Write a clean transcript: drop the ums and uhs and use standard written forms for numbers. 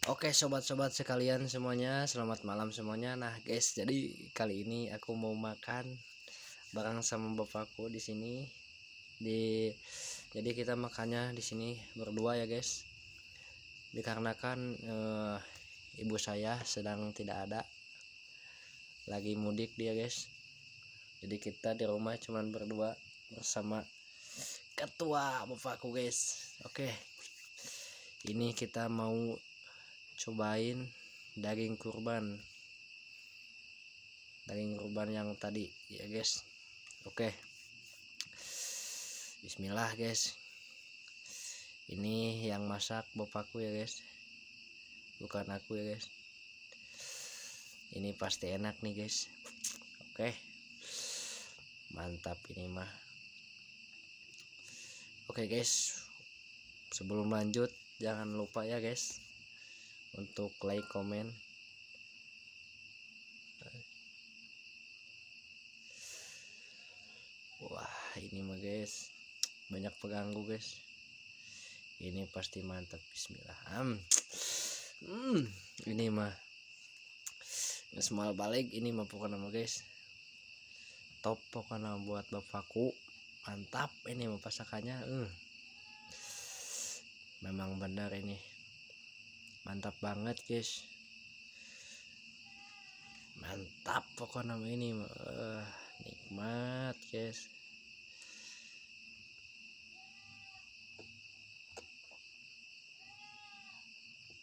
Oke sobat-sobat sekalian semuanya, selamat malam semuanya. Nah guys, jadi kali ini aku mau makan bareng sama bapakku di sini. Jadi kita makannya di sini berdua ya guys. Dikarenakan ibu saya sedang tidak ada, lagi mudik dia guys. Jadi kita di rumah cuman berdua bersama ketua bapakku guys. Oke, ini kita mau cobain daging kurban yang tadi ya guys. Oke, bismillah guys. Ini yang masak bapakku ya guys, bukan aku ya guys. Ini pasti enak nih guys. Oke, mantap ini mah. Oke guys, sebelum lanjut jangan lupa ya guys untuk like, komen. Wah ini mah guys, banyak pengganggu guys. Ini pasti mantap. Bismillah. Ini mah semal balik. Ini mah pokoknya mah guys, top pokoknya buat bapakku. Mantap ini mah pasakannya. Memang benar ini mantap banget guys. Mantap pokoknya ini nikmat guys.